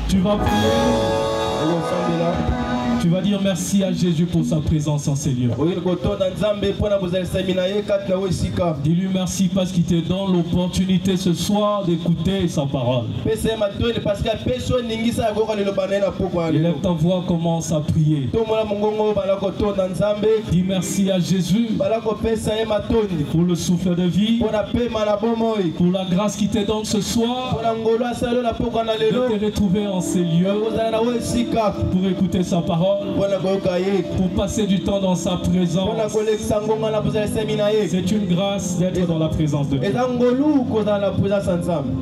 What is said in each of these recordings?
Tu vas prier. Tu vas dire merci à Jésus pour sa présence en ces lieux. Dis-lui merci parce qu'il te donne l'opportunité ce soir d'écouter sa parole. Élève ta voix, commence à prier. Dis merci à Jésus pour le souffle de vie, pour la grâce qu'il te donne ce soir, de te retrouver en ces lieux, pour écouter sa parole, pour passer du temps dans sa présence. C'est une grâce d'être dans la présence de Dieu.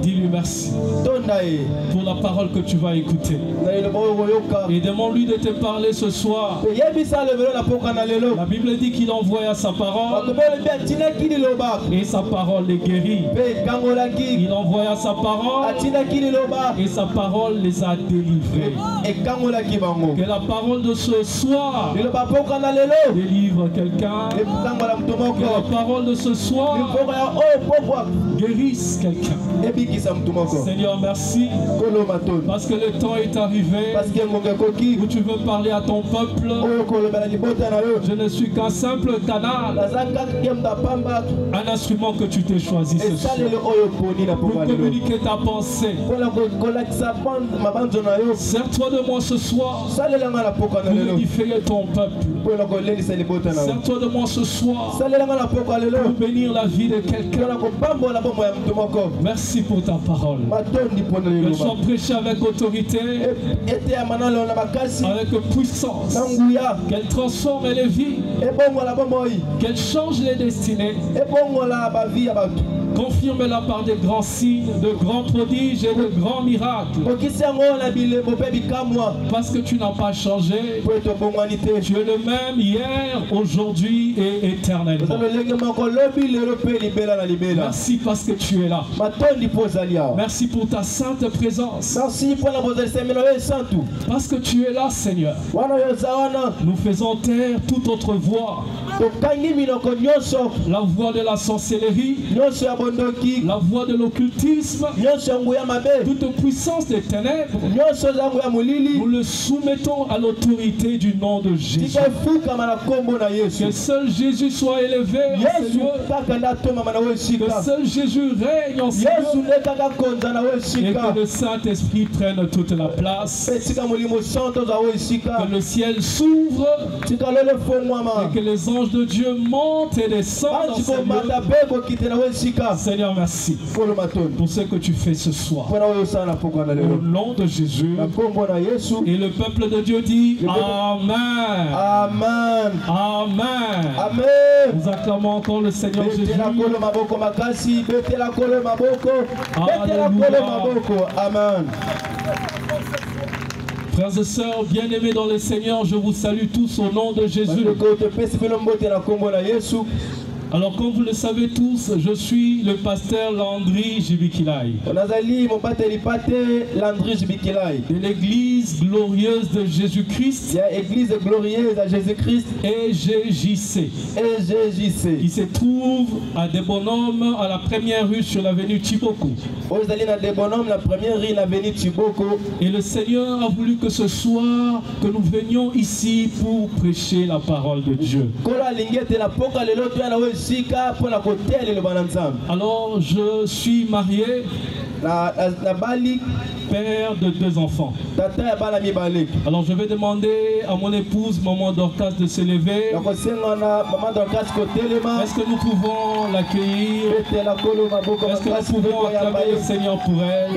Dis-lui merci pour la parole que tu vas écouter. Et demande-lui de te parler ce soir. La Bible dit qu'il envoya sa parole et sa parole les guérit. Il envoya sa parole et sa parole les a délivrés. Que la parole de ce soir délivre quelqu'un. Que la parole de ce soir guérisse quelqu'un. Seigneur, merci parce que le temps est arrivé où tu veux parler à ton peuple. Je ne suis qu'un simple canal, un instrument que tu t'es choisi ce soir pour communiquer ta pensée. Sers-toi de moi ce soir pour édifier ton peuple. Sers-toi de moi ce soir pour bénir la vie de quelqu'un. Merci pour ta parole. Qu'elle soit prêchée avec autorité, avec puissance. Qu'elle transforme les vies, qu'elle change les destinées. Confirme-la par des grands signes, de grands prodiges et de grands miracles. Parce que tu n'as pas changé. Tu es le même hier, aujourd'hui et éternellement. Merci parce que tu es là. Merci pour ta sainte présence. Parce que tu es là, Seigneur. Nous faisons taire toute autre voix. la voie de la sorcellerie, la voie de l'occultisme, toute puissance des ténèbres, nous le soumettons à l'autorité du nom de Jésus. Que seul Jésus soit élevé en ces lieux. Que seul Jésus règne en ces lieux. Et que le Saint-Esprit prenne toute la place. Que le ciel s'ouvre. Et que les anges de Dieu montent et descendent dans ces lieux. Seigneur, merci pour ce que tu fais ce soir. Au nom de Jésus. Et le peuple de Dieu dit Amen. Amen. Amen. Amen. Nous acclamons encore le Seigneur Jésus. Amen. Frères et sœurs bien-aimés dans le Seigneur, je vous salue tous au nom de Jésus. Alors comme vous le savez tous, je suis le pasteur Landry Jibikilai de l'église glorieuse de Jésus-Christ EGJC qui se trouve à Debonhomme à la première rue sur l'avenue Tiboko. Et le Seigneur a voulu que ce soir que nous venions ici pour prêcher la parole de Dieu. Alors je suis marié, père de 2 enfants. Alors je vais demander à mon épouse, maman Dorcas, de se lever. Est-ce que nous pouvons l'accueillir? Est-ce que nous pouvons acclamer le Seigneur pour elle?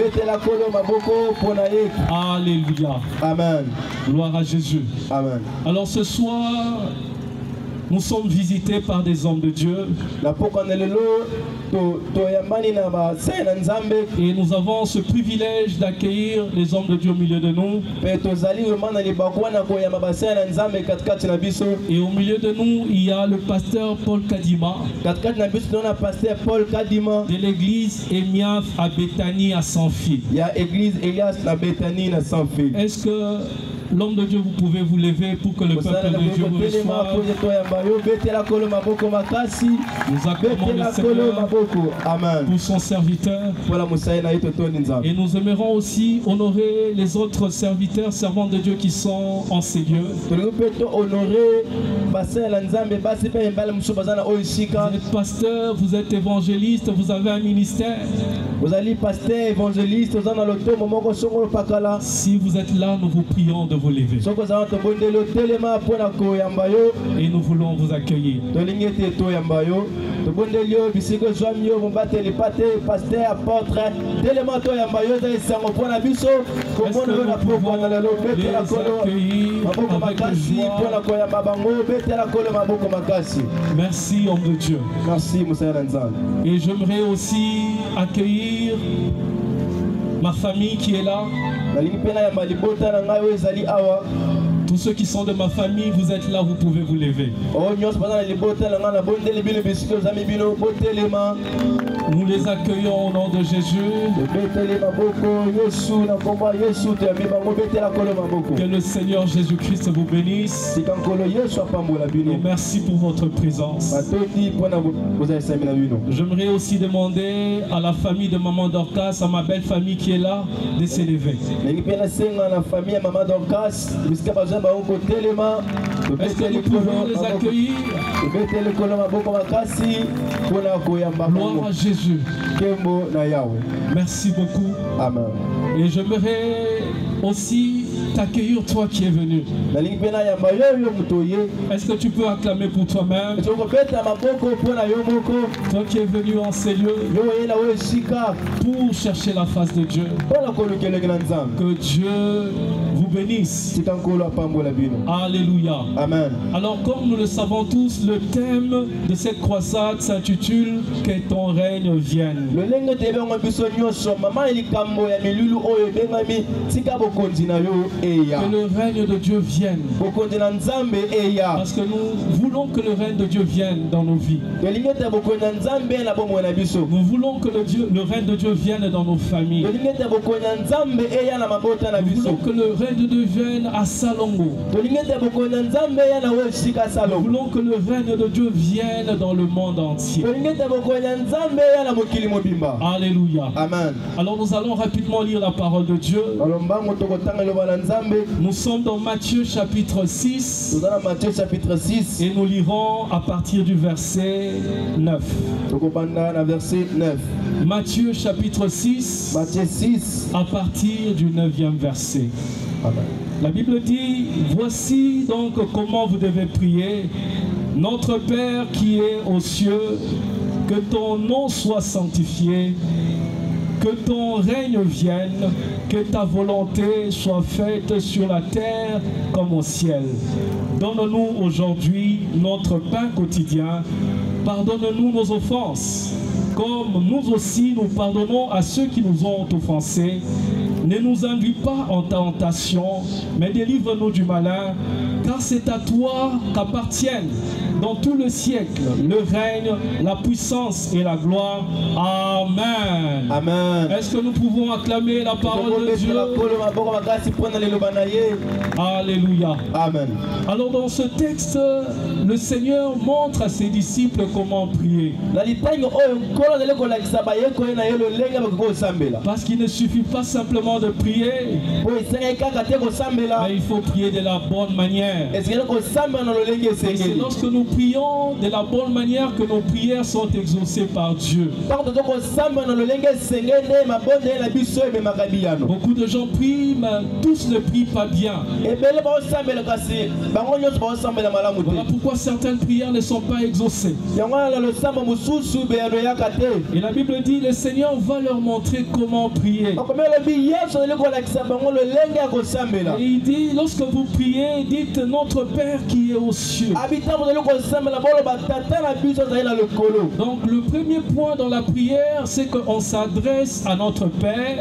Alléluia. Amen. Gloire à Jésus. Amen. Alors ce soir, nous sommes visités par des hommes de Dieu. Et nous avons ce privilège d'accueillir les hommes de Dieu au milieu de nous. Et au milieu de nous, il y a le pasteur Paul Kadima de l'église Emiaf à Bethany à Saint-Fil. Est-ce que l'homme de Dieu, vous pouvez vous lever pour que le peuple de Dieu vous reçoive? Nous acclamons le Seigneur pour son serviteur. Et nous aimerons aussi honorer les autres serviteurs, servants de Dieu qui sont en ces lieux. Vous êtes pasteur, vous êtes évangéliste, vous avez un ministère. Si vous êtes là, nous vous prions de vous lever. Et nous voulons vous accueillir. Merci, homme de Dieu. Merci, et j'aimerais aussi accueillir ma famille qui est là. Tous ceux qui sont de ma famille, vous êtes là, vous pouvez vous lever. Nous les accueillons au nom de Jésus. Que le Seigneur Jésus-Christ vous bénisse. Et merci pour votre présence. J'aimerais aussi demander à la famille de maman Dorcas, à ma belle famille qui est là, de s'élever. Est-ce que nous pouvons les accueillir? Gloire à Jésus. Merci beaucoup. Amen. Et j'aimerais aussi t'accueillir, toi qui es venu. Est-ce que tu peux acclamer pour toi-même? Toi qui es venu en ces lieux pour chercher la face de Dieu. Que Dieu vous bénisse. Alléluia. Amen. Alors comme nous le savons tous, le thème de cette croisade s'intitule « Que ton règne vienne ». Que le règne de Dieu vienne. Parce que nous voulons que le règne de Dieu vienne dans nos vies. Nous voulons que le règne de Dieu vienne dans nos familles. Nous voulons que le règne règne devienne à Salongo. Nous voulons que le règne de Dieu vienne dans le monde entier. Alléluia. Amen. Alors nous allons rapidement lire la parole de Dieu. Nous sommes dans Matthieu chapitre 6. Matthieu chapitre 6. Et nous lirons à partir du verset 9. Verset 9. Matthieu chapitre 6. Matthieu 6. À partir du 9e verset. Amen. La Bible dit, voici donc comment vous devez prier. Notre Père qui est aux cieux, que ton nom soit sanctifié, que ton règne vienne, que ta volonté soit faite sur la terre comme au ciel. Donne-nous aujourd'hui notre pain quotidien. Pardonne-nous nos offenses, comme nous aussi nous pardonnons à ceux qui nous ont offensés. Ne nous induis pas en tentation, mais délivre-nous du malin, car c'est à toi qu'appartiennent dans tout le siècle le règne, la puissance et la gloire. Amen. Amen. Est-ce que nous pouvons acclamer la parole de Dieu? Alléluia. Amen. Alors dans ce texte, le Seigneur montre à ses disciples comment prier. Parce qu'il ne suffit pas simplement de prier, mais il faut prier de la bonne manière. Et c'est lorsque nous prions de la bonne manière que nos prières sont exaucées par Dieu. Beaucoup de gens prient, mais tous ne prient pas bien. Voilà pourquoi certaines prières ne sont pas exaucées. Et la Bible dit, le Seigneur va leur montrer comment prier. Et il dit, lorsque vous priez, dites notre Père qui est aux cieux. Donc le premier point dans la prière, c'est qu'on s'adresse à notre Père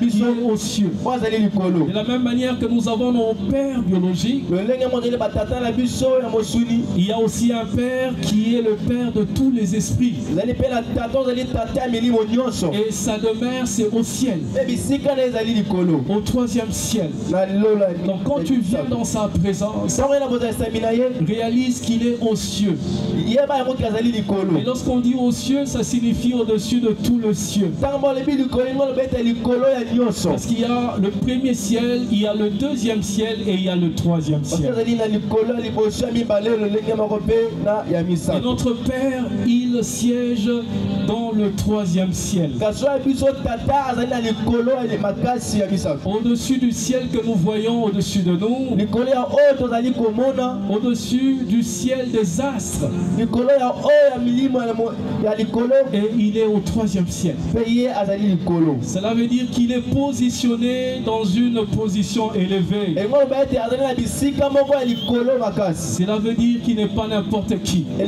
qui est aux cieux. De la même manière que nous avons nos pères biologiques, il y a aussi un Père qui est le Père de tous les esprits. Et sa demeure, c'est au ciel, au 3e ciel. Donc quand tu viens dans sa présence, réalise qu'il est aux cieux. Et lorsqu'on dit aux cieux, ça signifie au-dessus de tout le ciel. Parce qu'il y a le premier ciel, il y a le 2e ciel et il y a le 3e ciel. Et notre Père, il siège dans le 3e ciel. Au-dessus du ciel que nous voyons au-dessus de nous, au-dessus du ciel des astres, et il est au 3e ciel. Cela veut dire qu'il est positionné dans une position élevée. Cela veut dire qu'il n'est pas n'importe qui. Et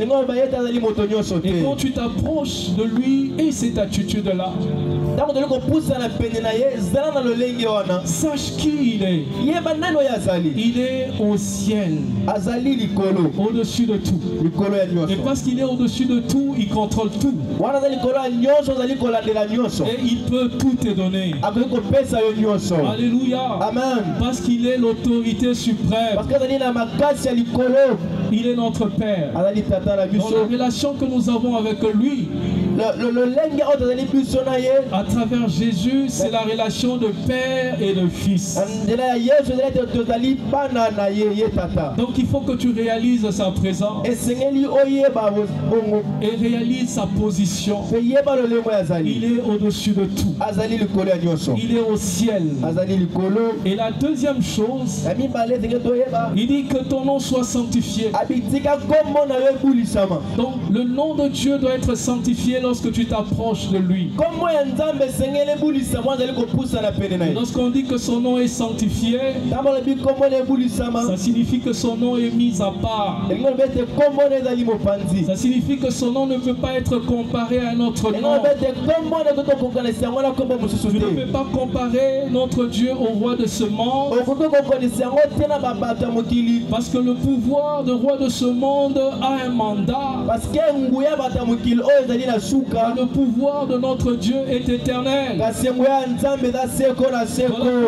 quand tu t'approches de lui et cette attitude-là, sache qui il est. Il est au ciel, au-dessus de tout. Et parce qu'il est au-dessus de tout, il contrôle tout. Et il peut tout te donner. Alléluia. Amen. Parce qu'il est l'autorité suprême. Il est notre Père. Dans la relation que nous avons avec lui, à travers Jésus, c'est la relation de Père et de Fils. Donc il faut que tu réalises sa présence et réalises sa position. Il est au-dessus de tout. Il est au ciel. Et la deuxième chose, il dit que ton nom soit sanctifié. Donc le nom de Dieu doit être sanctifié lorsque tu t'approches de lui. Lorsqu'on dit que son nom est sanctifié, ça signifie que son nom est mis à part. Ça signifie que son nom ne peut pas être comparé à un autre nom. Tu ne peux pas comparer notre Dieu au roi de ce monde, parce que le pouvoir de roi de ce monde a un mandat. le pouvoir de notre Dieu est éternel. Voilà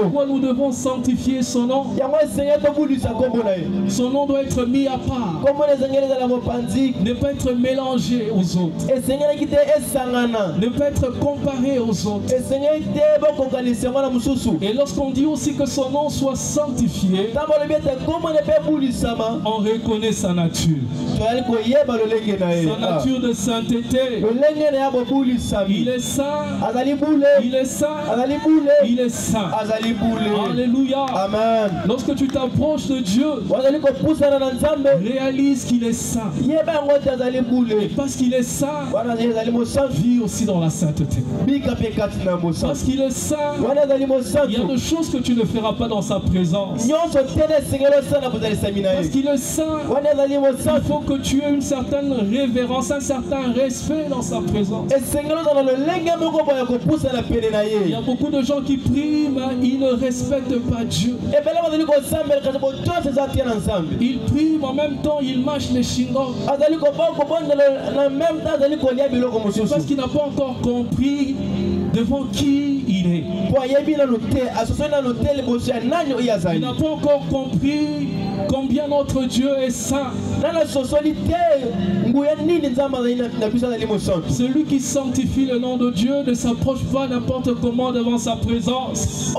pourquoi nous devons sanctifier son nom. Son nom doit être mis à part, ne pas être mélangé aux autres, ne pas être comparé aux autres. Et lorsqu'on dit aussi que son nom soit sanctifié, on reconnaît sa nature. Sa nature de sainteté. Il est saint. Il est saint. Il est saint. Alléluia. Amen. Lorsque tu t'approches de Dieu, réalise qu'il est saint. Et parce qu'il est saint, vis aussi dans la sainteté. Parce qu'il est saint, il y a des choses que tu ne feras pas dans sa présence. Parce qu'il est saint, il faut que tu aies une certaine révérence, un certain respect dans sa présence. Il y a beaucoup de gens qui prient, mais ils ne respectent pas Dieu. Ils prient, mais en même temps, ils mâchent les chingons. Parce qu'il n'a pas encore compris devant qui il est. Il n'a pas encore compris combien notre Dieu est saint. Celui qui sanctifie le nom de Dieu ne s'approche pas n'importe comment devant sa présence.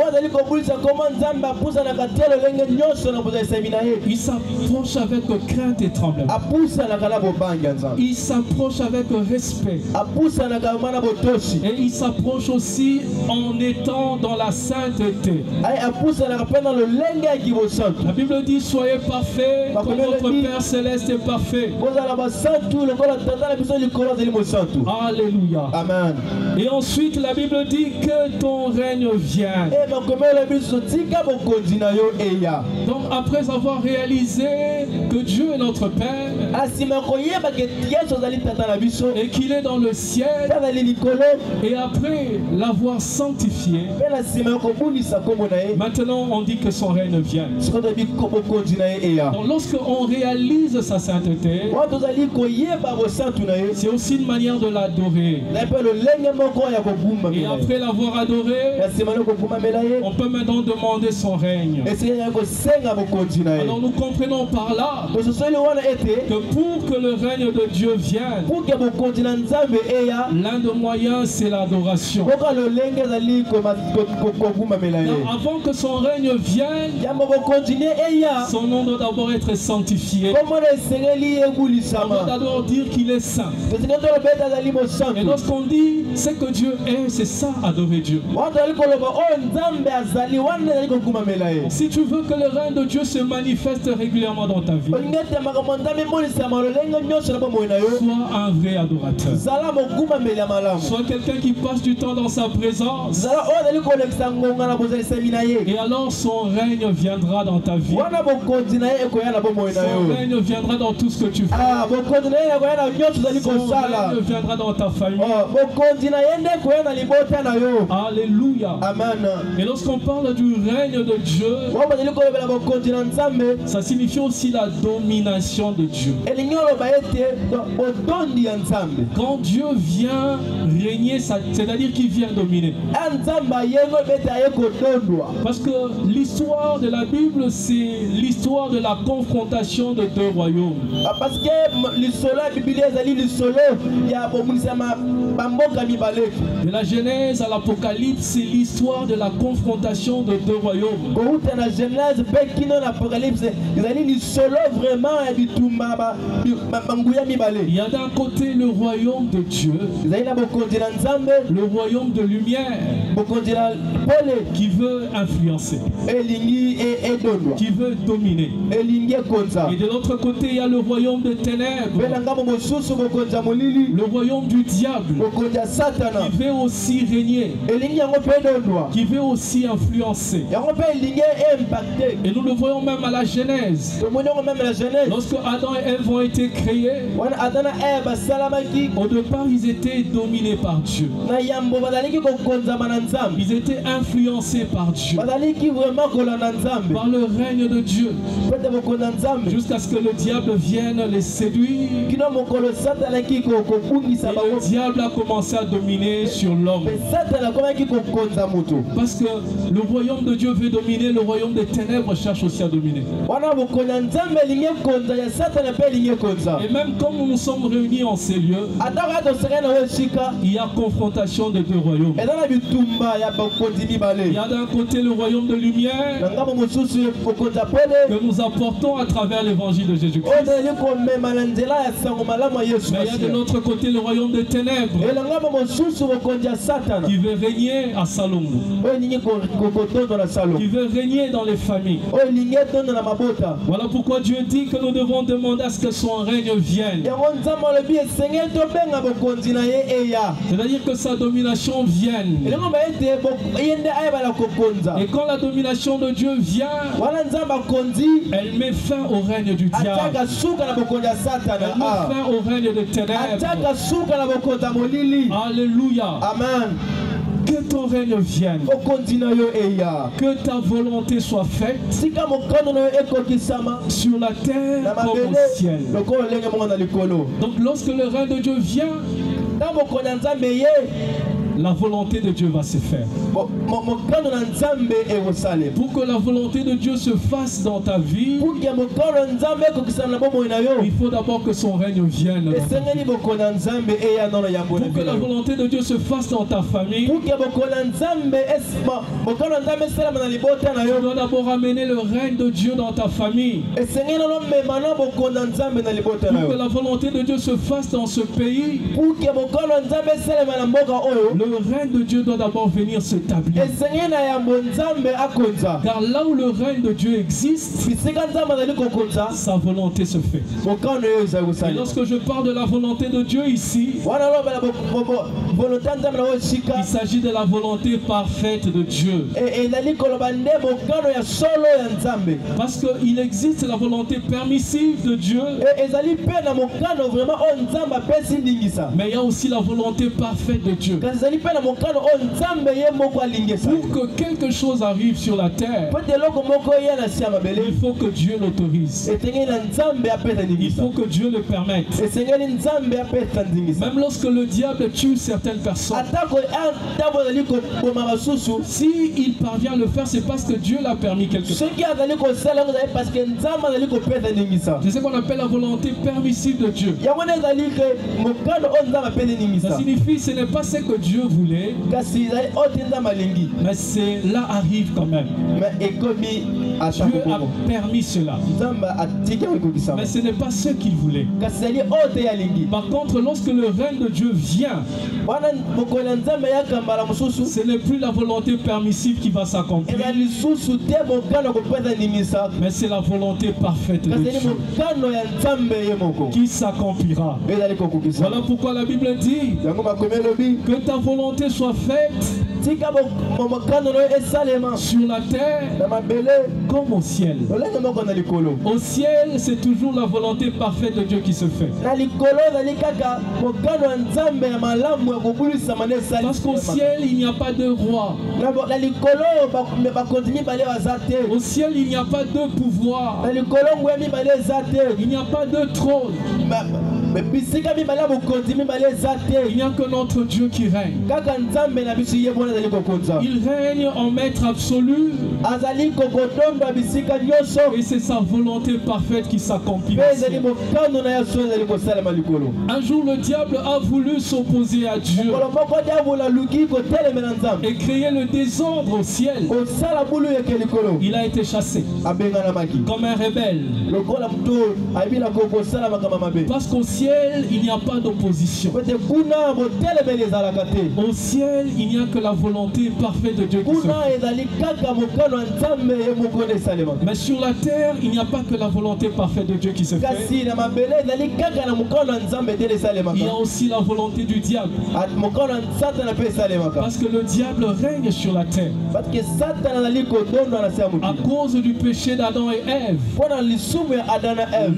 Il s'approche avec crainte et tremblement. Il s'approche avec respect. Et il s'approche aussi en étant dans la sainteté. La Bible dit: soyez parfaits comme votre Père Céleste est parfait. Alléluia. Amen. Et ensuite la Bible dit que ton règne vienne. Donc après avoir réalisé que Dieu est notre Père et qu'il est dans le ciel, et après l'avoir sanctifié, maintenant on dit que son règne vient. Donc lorsqu'on réalise sa sainteté, c'est aussi une manière de l'adorer. Et après l'avoir adoré, on peut maintenant demander son règne. Alors nous comprenons par là que pour que le règne de Dieu vienne, l'un des moyens c'est l'adoration. Avant que son règne vienne, son nom doit d'abord être sanctifié. On doit d'abord dire qu'il est saint. Et lorsqu'on dit ce que Dieu est, c'est ça, adorer Dieu. Si tu veux que le règne de Dieu se manifeste régulièrement dans ta vie, sois un vrai adorateur. Sois quelqu'un qui passe du temps dans sa présence. Et alors son règne viendra dans ta vie. Son règne viendra dans tout ce que tu fais. Son règne viendra dans ta famille. Alléluia. Amen. Et lorsqu'on parle du règne de Dieu, ça signifie aussi la domination de Dieu. Quand Dieu vient régner, c'est-à-dire qu'il vient dominer. Parce que l'histoire de la Bible, c'est l'histoire de la confrontation de deux royaumes. De la Genèse à l'Apocalypse, c'est l'histoire de la confrontation de deux royaumes. Il y a d'un côté le royaume de Dieu, le royaume de lumière, qui veut influencer, qui veut dominer. Et de l'autre côté, il y a le royaume des ténèbres, le royaume du diable, qui veut aussi régner, qui veut aussi influencer. Et nous le voyons même à la Genèse. Lorsque Adam et Ève ont été créés, au départ ils étaient dominés par Dieu. Ils étaient influencés par Dieu, par le règne de Dieu, jusqu'à ce que le diable vienne les séduire Et le diable a commencé à dominer sur l'homme. Parce que le royaume de Dieu veut dominer, le royaume des ténèbres cherche aussi à dominer. Et même quand nous nous sommes réunis en ces lieux, il y a confrontation des deux royaumes. Il y a d'un côté le royaume de lumière que nous apportons à travers l'évangile de Jésus-Christ. Mais il y a de l'autre côté le royaume des ténèbres qui veut régner à Salongo, qui veut régner dans les familles. Voilà pourquoi Dieu dit que nous devons demander à ce que son règne vienne. C'est-à-dire que sa domination vienne. Et quand la domination de Dieu vient, elle met fin au règne du diable. Elle met fin au règne des ténèbres. Alléluia. Amen. Que ton règne vienne. Que ta volonté soit faite sur la terre comme au ciel. Donc lorsque le règne de Dieu vient, la volonté de Dieu va se faire. Pour que la volonté de Dieu se fasse dans ta vie, il faut d'abord que son règne vienne. Pour que la volonté de Dieu se fasse dans ta famille, tu dois d'abord amener le règne de Dieu dans ta famille. Pour que la volonté de Dieu se fasse dans ce pays, le règne de Dieu doit d'abord venir s'établir. Car là où le règne de Dieu existe, sa volonté se fait. Et lorsque je parle de la volonté de Dieu ici, il s'agit de la volonté parfaite de Dieu. Parce qu'il existe la volonté permissive de Dieu, mais il y a aussi la volonté parfaite de Dieu. Pour que quelque chose arrive sur la terre, il faut que Dieu l'autorise. Il faut que Dieu le permette. Même lorsque le diable tue certaines personnes, s'il parvient à le faire, c'est parce que Dieu l'a permis quelque chose. C'est ce qu'on appelle la volonté permissive de Dieu. Ça signifie que ce n'est pas ce que Dieu voulait, mais cela arrive quand même. Dieu a permis cela, mais ce n'est pas ce qu'il voulait. Par contre, lorsque le règne de Dieu vient, ce n'est plus la volonté permissive qui va s'accomplir, mais c'est la volonté parfaite de Dieu qui s'accomplira. Voilà pourquoi la Bible dit que ta volonté soit faite sur la terre comme au ciel. Au ciel, c'est toujours la volonté parfaite de Dieu qui se fait. Parce qu'au ciel, il n'y a pas de roi. Au ciel, il n'y a pas de pouvoir. Il n'y a pas de trône. Il n'y a que notre Dieu qui règne. Il règne en maître absolu. Et c'est sa volonté parfaite qui s'accomplit. Un jour, le diable a voulu s'opposer à Dieu et créer le désordre au ciel. Il a été chassé comme un rebelle. Parce qu'au ciel, il n'y a pas d'opposition. Au ciel, il n'y a que la volonté parfaite de Dieu qui se fait. Mais sur la terre, il n'y a pas que la volonté parfaite de Dieu qui se fait. Il y a aussi la volonté du diable. Parce que le diable règne sur la terre à cause du péché d'Adam et Ève.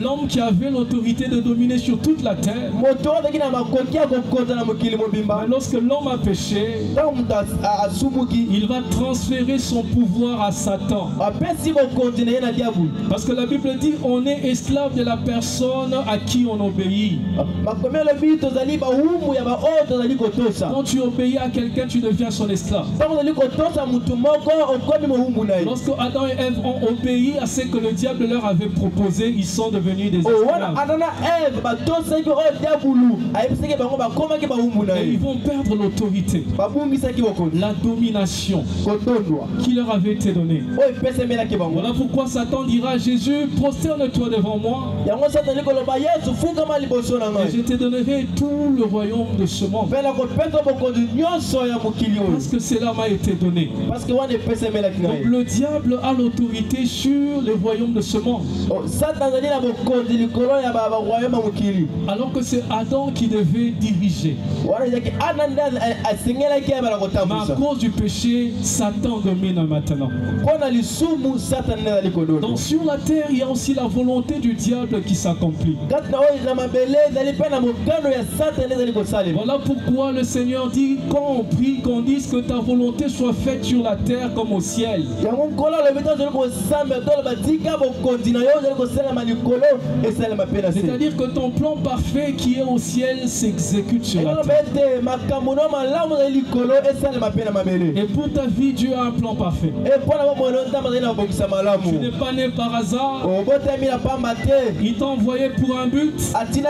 L'homme qui avait l'autorité de dominer sur tout toute la terre. Mais lorsque l'homme a péché, il va transférer son pouvoir à Satan. Parce que la Bible dit on est esclave de la personne à qui on obéit. Quand tu obéis à quelqu'un, tu deviens son esclave. Lorsque Adam et Ève ont obéi à ce que le diable leur avait proposé, ils sont devenus des esclaves. Et ils vont perdre l'autorité, la domination qui leur avait été donnée. Voilà pourquoi Satan dira à Jésus, prosterne-toi devant moi et je te donnerai tout le royaume de ce monde. Parce que cela m'a été donné. Donc le diable a l'autorité sur le royaume de ce monde. Alors que c'est Adam qui devait diriger. Mais à cause du péché, Satan domine maintenant. Donc sur la terre, il y a aussi la volonté du diable qui s'accomplit. Voilà pourquoi le Seigneur dit, quand on prie, qu'on dise que ta volonté soit faite sur la terre comme au ciel. C'est-à-dire que ton plan parfait qui est au ciel s'exécute sur la terre. Et pour ta vie, Dieu a un plan parfait. Tu n'es pas né par hasard. Il t'a envoyé pour un but. Il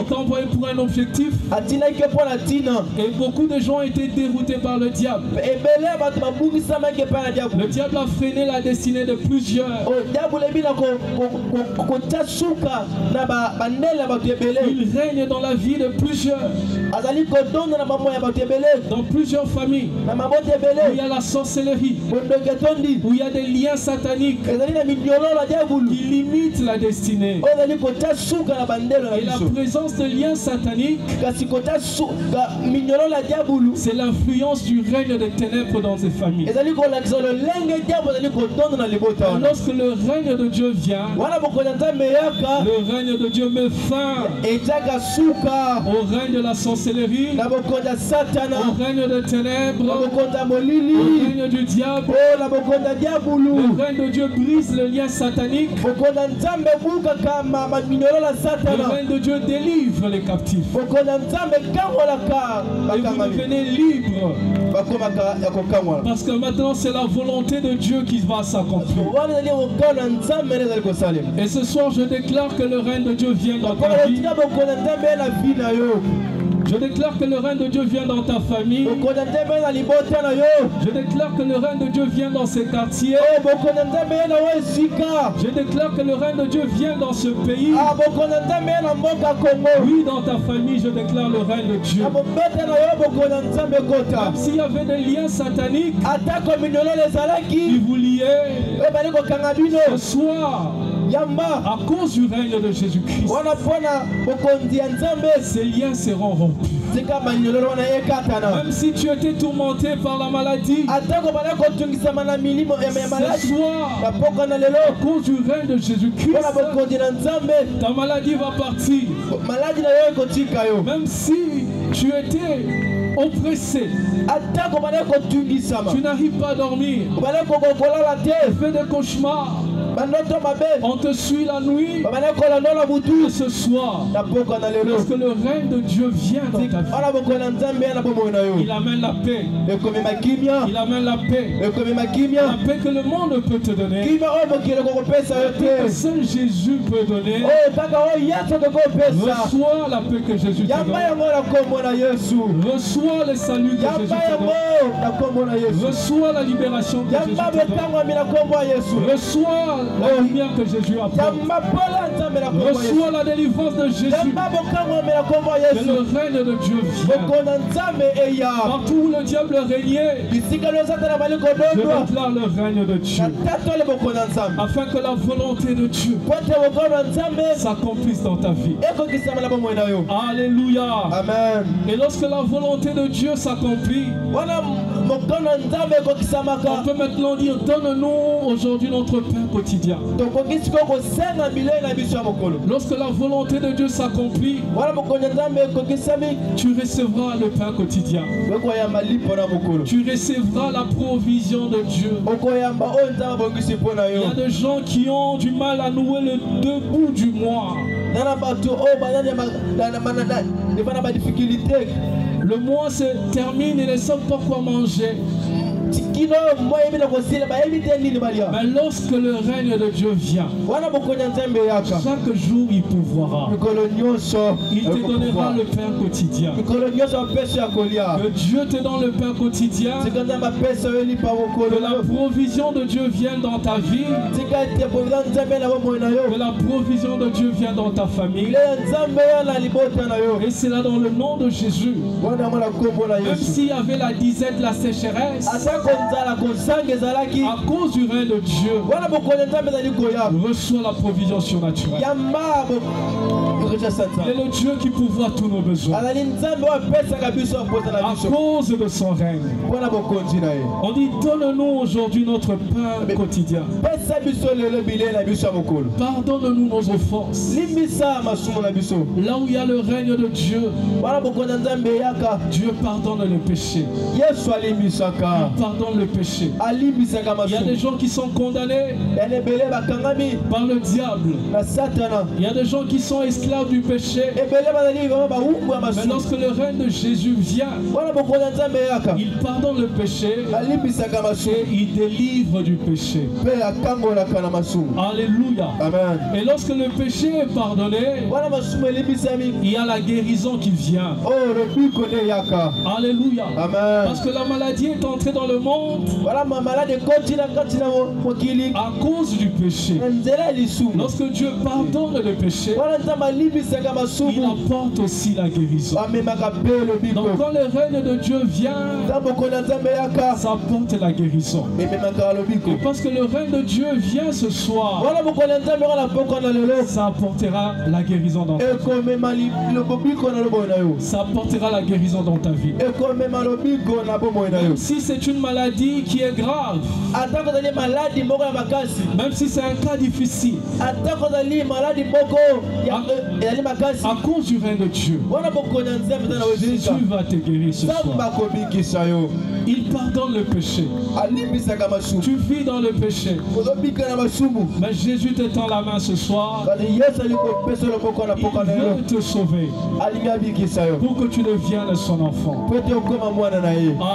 t'a envoyé pour un objectif. Et beaucoup de gens ont été déroutés par le diable. Le diable a freiné la destinée de plusieurs. Il règne dans la vie de plusieurs. Dans plusieurs familles. Où il y a la sorcellerie. Où il y a des liens sataniques qui limitent la destinée. Et la présence de liens sataniques, c'est l'influence du règne des ténèbres dans ces familles. Et lorsque le règne de Dieu vient, le règne de Dieu met fin au règne de la sorcellerie, au règne des ténèbres, au règne du diable. Le règne de Dieu brise le lien satanique. Le règne de Dieu délivre les captifs. Et vous devenez libre. Parce que maintenant c'est la volonté de Dieu qui va s'accomplir. Et ce soir je déclare que le règne de Dieu vient dans ta vie. Je déclare que le règne de Dieu vient dans ta famille. Je déclare que le règne de Dieu vient dans ces quartiers. Je déclare que le règne de Dieu vient dans ce pays. Oui, dans ta famille, je déclare le règne de Dieu. Même s'il y avait des liens sataniques qui vous liaient, ce soir, à cause du règne de Jésus-Christ, ces liens seront rompus. Même si tu étais tourmenté par la maladie, ce soir, à cause du règne de Jésus-Christ, ta maladie va partir. Même si tu étais oppressé, tu n'arrives pas à dormir, tu fais des cauchemars, on te suit la nuit. Et ce soir, lorsque le règne de Dieu vient dans ta vie, il amène la paix. Il amène la paix. La paix que le monde peut te donner. La paix que seul Jésus peut donner. Reçois la paix que Jésus te donne. Reçois le salut que Jésus te donne. Reçois la libération que Jésus te donne. Reçois la lumière que Jésus apporte. Reçois la délivrance de Jésus. Que le règne de Dieu vient. Partout où le diable régnait, je déclare le règne de Dieu. Afin que la volonté de Dieu s'accomplisse dans ta vie. Alléluia. Amen. Et lorsque la volonté de Dieu s'accomplit, On peut maintenant dire, donne-nous aujourd'hui notre pain quotidien. Lorsque la volonté de Dieu s'accomplit, tu recevras le pain quotidien. Tu recevras la provision de Dieu. Il y a des gens qui ont du mal à nouer les deux bouts du mois. Le mois se termine et ne savent pas quoi manger. Mais lorsque le règne de Dieu vient, chaque jour il pourvoira. Il te donnera le pain quotidien. Que Dieu te donne le pain quotidien. Que la provision de Dieu vienne dans ta vie. Que la provision de Dieu vienne dans ta famille. Et c'est là dans le nom de Jésus. Même s'il y avait la disette, la sécheresse, à cause du règne de Dieu, reçois la provision surnaturelle. Il est le Dieu qui pourvoit tous nos besoins. À cause de son règne. On dit, donne-nous aujourd'hui notre pain quotidien. Pardonne-nous nos offenses. Là où il y a le règne de Dieu, Dieu pardonne le péché. Il pardonne le péché. Il y a des gens qui sont condamnés par le diable. Il y a des gens qui sont esclaves du péché. Mais lorsque le règne de Jésus vient, il pardonne le péché et il délivre du péché. Alléluia. Amen. Et lorsque le péché est pardonné, il y a la guérison qui vient. Alléluia. Amen. Parce que la maladie est entrée dans le monde à cause du péché. Lorsque Dieu pardonne le péché, il apporte aussi la guérison. Donc quand le règne de Dieu vient, ça apporte la guérison. Et parce que le règne de Dieu vient ce soir, ça apportera la guérison dans ta vie. Ça apportera la guérison dans ta vie. Même si c'est une maladie qui est grave, même si c'est un cas difficile, à cause du règne de Dieu, Jésus va te guérir ce soir. Il pardonne le péché. Tu vis dans le péché, mais Jésus te tend la main ce soir. Il veut te sauver pour que tu deviennes son enfant.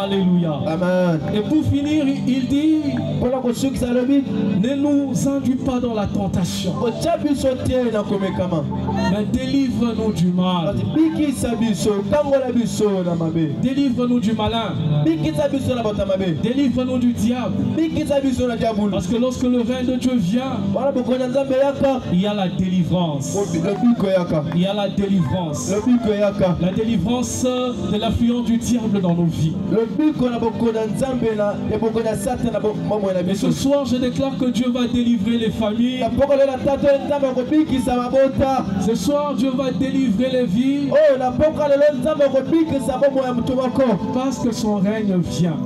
Alléluia. Amen. Et pour finir, il dit, ne nous induis pas dans la tentation, mais délivre-nous du mal. Délivre-nous du malin. Délivre-nous du diable. Parce que lorsque le règne de Dieu vient, il y a la délivrance. Il y a la délivrance. La délivrance de l'affluence du diable dans nos vies. Et ce soir, je déclare que Dieu va délivrer les familles. Ce soir, Dieu va délivrer les vies. Parce que son règne vient.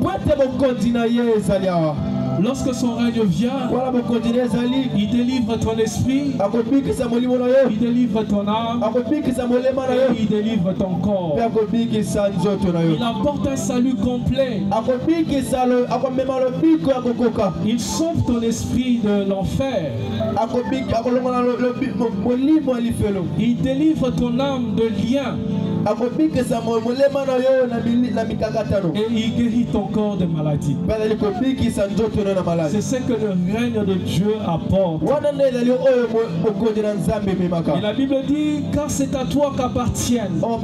Lorsque son règne vient, il délivre ton esprit, il délivre ton âme, et il délivre ton corps. Il apporte un salut complet. Il sauve ton esprit de l'enfer. Il délivre ton âme de liens. Et il guérit ton corps de maladie. C'est ce que le règne de Dieu apporte. Et la Bible dit, car c'est à toi qu'appartiennent dans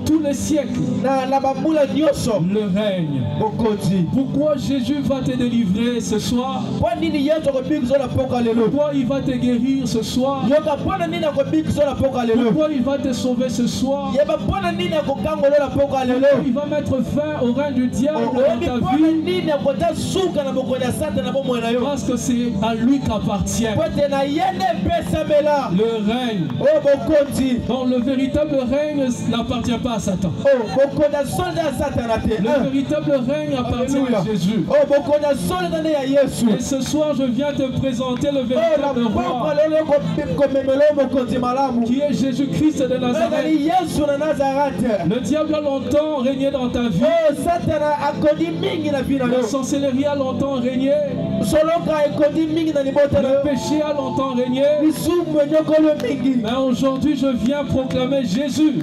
tous les siècles le règne. Pourquoi Jésus va te délivrer ce soir? Pourquoi il va te guérir ce soir? Pourquoi il va te sauver ce soir? Il va mettre fin au règne du diable dans ta vie. Parce que c'est à lui qu'appartient le règne. Donc le véritable règne n'appartient pas à Satan. Le véritable règne appartient à Jésus. Et ce soir, je viens te présenter le véritable roi, qui est Jésus-Christ de Nazareth. Le diable a longtemps régné dans ta vie. La sorcellerie a longtemps régné. Le péché a longtemps régné. Mais aujourd'hui, je viens proclamer Jésus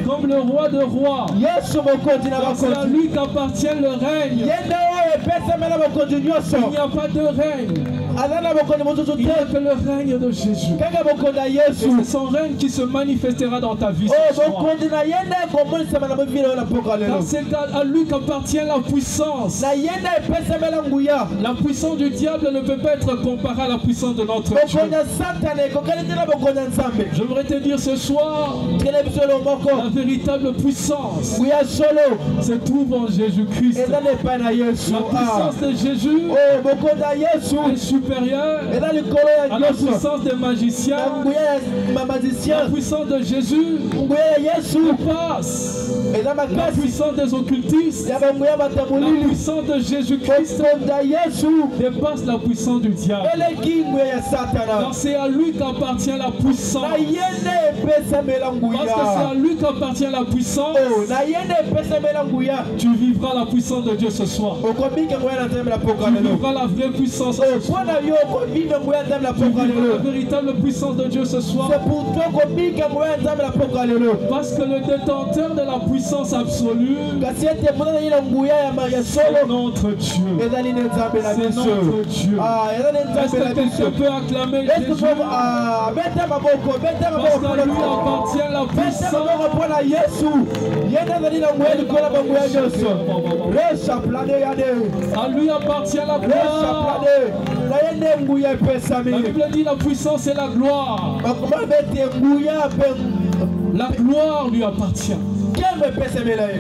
comme le roi de rois. C'est à lui qu'appartient le règne. Il n'y a pas de règne. Il n'y a que le règne de Jésus. C'est son règne qui se manifestera dans ta vie. Car c'est à lui qu'appartient la puissance. La puissance du diable ne peut pas être comparée à la puissance de notre Dieu. Je voudrais te dire ce soir, la véritable puissance se trouve en Jésus-Christ. La puissance de Jésus est supérieure à la puissance des magiciens. La puissance de Jésus dépasse la puissance des occultistes. La puissance de Jésus-Christ dépasse la puissance du diable. Car c'est à lui qu'appartient la puissance. Parce que c'est à lui qu'appartient la puissance. Tu vivras la puissance de Dieu ce soir. Tu vivras la vraie puissance ce soir. Tu vivras la véritable puissance de Dieu ce soir. Parce que le détenteur de la puissance absolue, c'est notre Dieu. C'est notre Dieu. Est-ce que quelqu'un peut acclamer Jésus? Parce qu'à lui appartient la puissance. À lui appartient la gloire. La Bible dit la puissance et la gloire. La gloire lui appartient.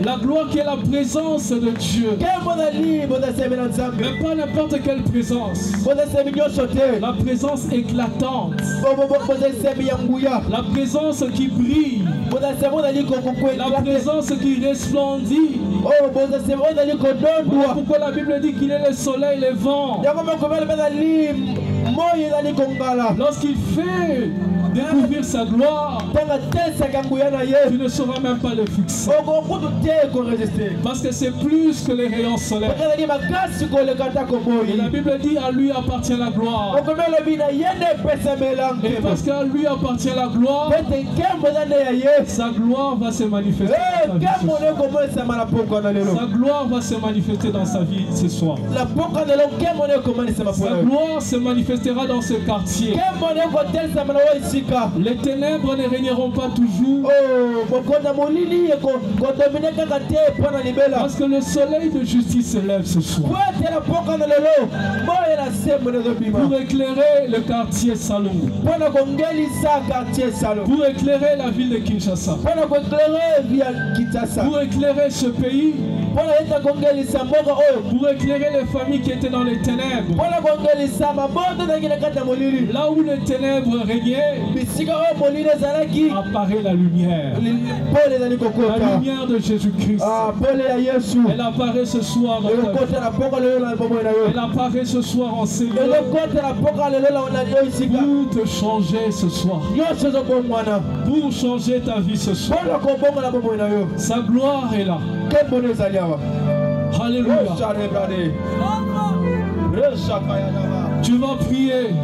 La gloire qui est la présence de Dieu. Mais pas n'importe quelle présence. La présence éclatante. La présence qui brille. La présence qui resplendit. Voilà pourquoi la Bible dit qu'il est le soleil, le vent. Lorsqu'il fait découvrir sa gloire, tu ne sauras même pas le fixer. Parce que c'est plus que les rayons solaires. Et la Bible dit à lui appartient la gloire. Et parce qu'à lui appartient la gloire, sa gloire va se manifester. Sa gloire va se manifester dans sa vie ce soir. Sa gloire se manifestera dans ce quartier. Les ténèbres ne régneront pas toujours. Parce que le soleil de justice se lève ce soir. Pour éclairer le quartier Salon. Pour éclairer la ville de Kinshasa. Pour éclairer ce pays. Pour éclairer les familles qui étaient dans les ténèbres. Là où les ténèbres régnaient, apparaît la lumière. La lumière de Jésus-Christ. Elle apparaît ce soir dans ta vie. Elle apparaît ce soir en Seigneur. Pour te changer ce soir. Pour changer ta vie ce soir. Sa gloire est là. Alléluia. Tu vas prier.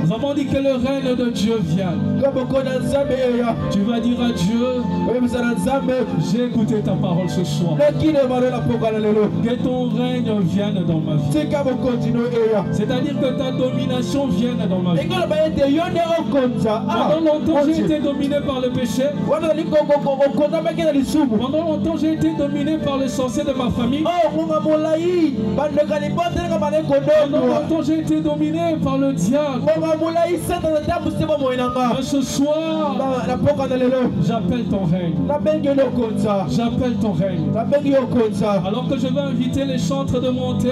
Nous avons dit que le règne de Dieu vient. Tu vas dire à Dieu, j'ai écouté ta parole ce soir. Que ton règne vienne dans ma vie. C'est-à-dire que ta domination vienne dans ma vie. Pendant longtemps, j'ai été dominé par le péché. Pendant longtemps, j'ai été dominé par les sorciers de ma famille. Pendant longtemps, j'ai été dominé par le diable. Mais ce soir, j'appelle ton règne. J'appelle ton règne. Alors que je vais inviter les chantres de monter,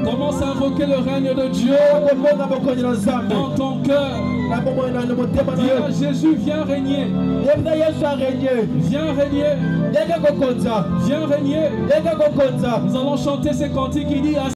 commence à invoquer le règne de Dieu dans ton cœur. Dis à Jésus, viens régner. Viens régner. Viens régner. Nous allons chanter ces cantiques qui disent